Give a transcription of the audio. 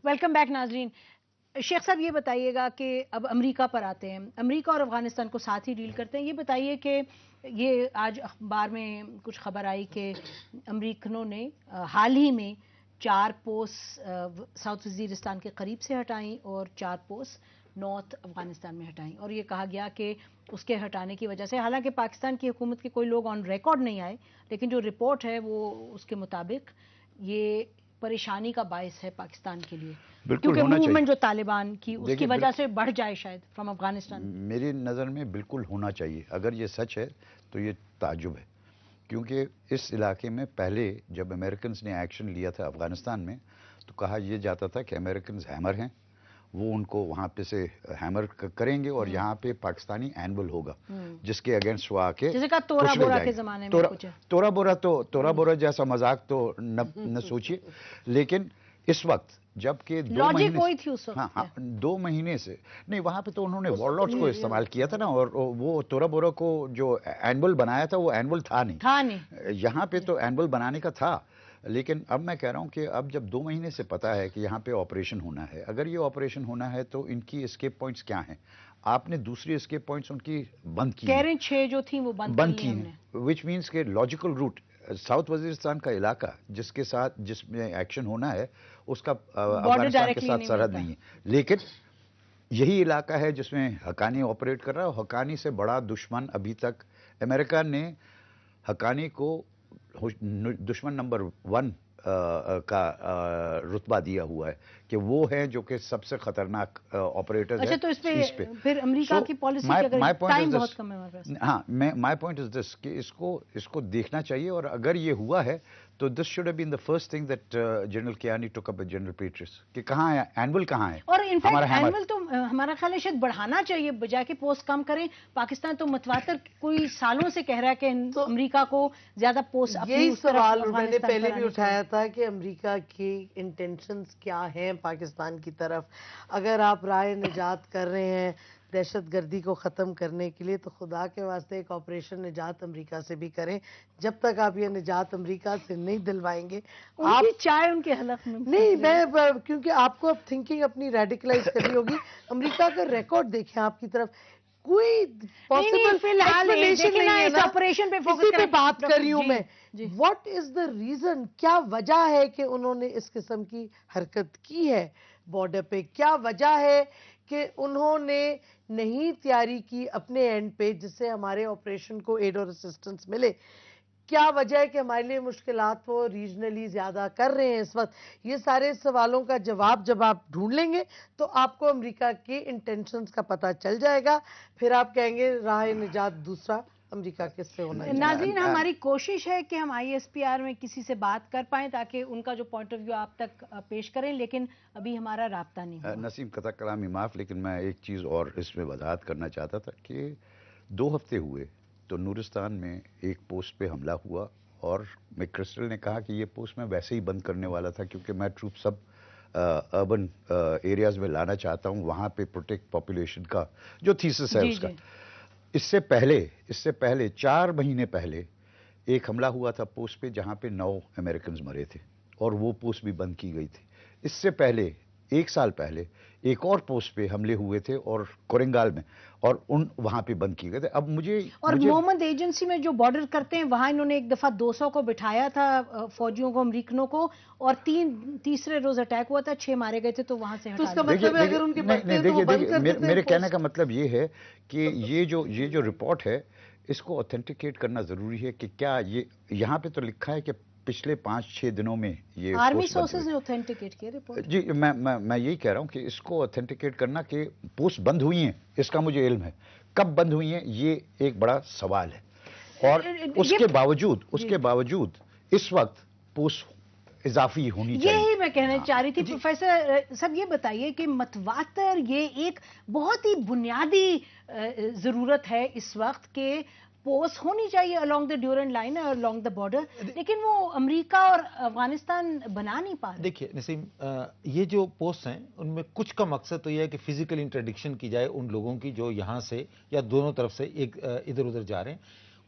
Welcome back ناظرین. شیخ صاحب یہ بتائیے گا کہ اب امریکہ پر آتے ہیں. امریکہ اور افغانستان کو ساتھ ہی ڈیل کرتے ہیں. یہ بتائیے کہ یہ آج اخبار میں کچھ خبر آئی کہ امریکنوں نے حال ہی میں 4 پوسٹ ساؤتھ وزیرستان کے قریب سے ہٹائیں اور 4 پوسٹ نارتھ افغانستان میں ہٹائیں, اور یہ کہا گیا کہ اس کے ہٹانے کی وجہ سے, حالانکہ پاکستان کی حکومت کے کوئی لوگ آن ریکارڈ نہیں آئے, لیکن جو رپورٹ ہے وہ اس کے مطابق یہ پریشانی کا باعث ہے پاکستان کے لیے, کیونکہ موومنٹ جو طالبان کی اس کی وجہ سے بڑھ جائے شاید فرام افغانستان. میری نظر میں بالکل ہونا چاہیے. اگر یہ سچ ہے تو یہ تعجب ہے, کیونکہ اس علاقے میں پہلے جب امریکنز نے ایکشن لیا تھا افغانستان میں تو کہا یہ جاتا تھا کہ امریکنز ہیمر ہیں, وہ ان کو وہاں پہ سے ہیمر کریں گے اور یہاں پہ پاکستانی اینول ہوگا جس کے اگینسٹ وہ آ کے تورا بورا کے زمانے میں تورا بورا جیسا مذاق تو نہ سوچیے. لیکن اس وقت جبکہ 2 مہینے سے نہیں, وہاں پہ تو انہوں نے وارلارڈز کو استعمال کیا تھا نا, اور وہ تورا بورا کو جو اینول بنایا تھا وہ اینول تھا نہیں. یہاں پہ تو اینول بنانے کا تھا, لیکن اب میں کہہ رہا ہوں کہ اب جب 2 مہینے سے پتا ہے کہ یہاں پہ آپریشن ہونا ہے, اگر یہ آپریشن ہونا ہے تو ان کی اسکیپ پوائنٹس کیا ہیں؟ آپ نے دوسری اسکیپ پوائنٹس ان کی بند کی, کہہ رہے ہیں 6 جو تھیں وہ بند کی ہیں, وچ مینس کہ لاجیکل روٹ ساؤتھ وزیرستان کا علاقہ جس میں ایکشن ہونا ہے اس کا افغانستان کے ساتھ سرحد نہیں ہے, لیکن یہی علاقہ ہے جس میں حقانی آپریٹ کر رہا ہے. اور حقانی سے بڑا دشمن ابھی تک امریکہ نے حقانی کو دشمن نمبر 1 کا رتبہ دیا ہوا ہے کہ وہ ہے جو کہ سب سے خطرناک آپریٹر ہے. اچھا, تو اس پہ پھر امریکہ کی پالیسی کے اگر ٹائم بہت کم ہے ہمارے پاس. ہاں, مائی پوائنٹ از دس کہ اس کو دیکھنا چاہیے, اور اگر یہ ہوا ہے تو this should have been the first thing that general Kayani took up with general Petrus کہ کہاں ہے اینول, کہاں ہے. اور انفیکٹ اینول تو ہمارا خیال ہے شاید بڑھانا چاہیے بجائے کہ پوسٹ کم کریں. پاکستان تو متواتر کوئی سالوں سے کہہ رہا ہے کہ امریکہ کو زیادہ پوسٹ یہی سوال میں نے پہلے بھی اٹھایا تھا کہ امریکہ کی انٹینشنز کیا ہیں پاکستان کی طرف. اگر آپ راہ نجات کر رہے ہیں دہشت گردی کو ختم کرنے کے لیے تو خدا کے واسطے ایک آپریشن نجات امریکہ سے بھی کریں. جب تک آپ یہ نجات امریکہ سے نہیں دلوائیں گے, آپ چاہے ان کے حلق میں نہیں, میں کیونکہ آپ کو اب تھنکنگ اپنی ریڈیکلائز کرنی ہوگی. امریکہ کا ریکارڈ دیکھیں آپ کی طرف, کوئی پاسبل ایکسپلینیشن نہیں ہے نا. اسی پہ بات کر رہی ہوں میں. واٹ از دا ریزن, کیا وجہ ہے کہ انہوں نے اس قسم کی حرکت کی ہے بارڈر پہ؟ کیا وجہ ہے کہ انہوں نے نہیں تیاری کی اپنے اینڈ پہ جس سے ہمارے آپریشن کو ایڈ اور اسسٹنس ملے؟ کیا وجہ ہے کہ ہمارے لیے مشکلات وہ ریجنلی زیادہ کر رہے ہیں اس وقت؟ یہ سارے سوالوں کا جواب جب آپ ڈھونڈ لیں گے تو آپ کو امریکہ کے انٹینشنز کا پتہ چل جائے گا. پھر آپ کہیں گے راہ نجات دوسرا امریکہ کس سے ہونا ہے. ناظرین, ہماری کوشش ہے کہ ہم ISPR میں کسی سے بات کر پائیں تاکہ ان کا جو پوائنٹ آف ویو آپ تک پیش کریں, لیکن ابھی ہمارا رابطہ نہیں ہوا. نسیم, قطع کلامی معاف, لیکن میں ایک چیز اور اس میں وضاحت کرنا چاہتا تھا کہ 2 ہفتے ہوئے تو نورستان میں ایک پوسٹ پہ حملہ ہوا, اور میں کرسٹل نے کہا کہ یہ پوسٹ میں ویسے ہی بند کرنے والا تھا کیونکہ میں ٹروپ سب اربن ایریاز میں لانا چاہتا ہوں, وہاں پہ پروٹیکٹ پاپولیشن کا جو تھیسس ہے اس کا. اس سے پہلے 4 مہینے پہلے ایک حملہ ہوا تھا پوسٹ پہ جہاں پہ 9 امریکنز مرے تھے, اور وہ پوسٹ بھی بند کی گئی تھی. اس سے پہلے 1 سال پہلے ایک اور پوسٹ پہ حملے ہوئے تھے اور کورنگال میں, اور وہاں پہ بند کی گئے تھے. اب اور محمد ایجنسی میں جو بارڈر کرتے ہیں وہاں انہوں نے ایک دفعہ 200 کو بٹھایا تھا فوجیوں کو, امریکنوں کو, اور تیسرے روز اٹیک ہوا تھا, 6 مارے گئے تھے, تو وہاں سے ہٹا دیا. میرے کہنے کا مطلب یہ ہے کہ یہ جو رپورٹ ہے اس کو اوتھینٹیکیٹ کرنا ضروری ہے کہ کیا یہ یہاں پہ تو لکھا ہے کہ پچھلے 5-6 دنوں میں یہ آرمی سورسز نے اوتھینٹیکیٹ کیا رپورٹ. جی, میں یہی کہہ رہا ہوں کہ اس کو اوتھینٹیکیٹ کرنا کہ پوسٹ بند ہوئی ہیں اس کا مجھے علم ہے, کب بند ہوئی ہیں یہ ایک بڑا سوال ہے, اور اس کے باوجود اس وقت پوسٹ اضافی ہونی چاہیے. یہی میں کہنا چاہ رہی تھی. پروفیسر صاحب یہ بتائیے کہ متواتر یہ ایک بہت ہی بنیادی ضرورت ہے اس وقت کہ پوسٹ ہونی چاہیے along the ڈیورنٹ لائن اور along the border, لیکن وہ امریکہ اور افغانستان بنا نہیں پا رہے. دیکھیے نسیم, یہ جو پوسٹ ہیں ان میں کچھ کا مقصد تو یہ ہے کہ فزیکل انٹرڈکشن کی جائے ان لوگوں کی جو یہاں سے یا دونوں طرف سے ایک ادھر ادھر جا رہے ہیں.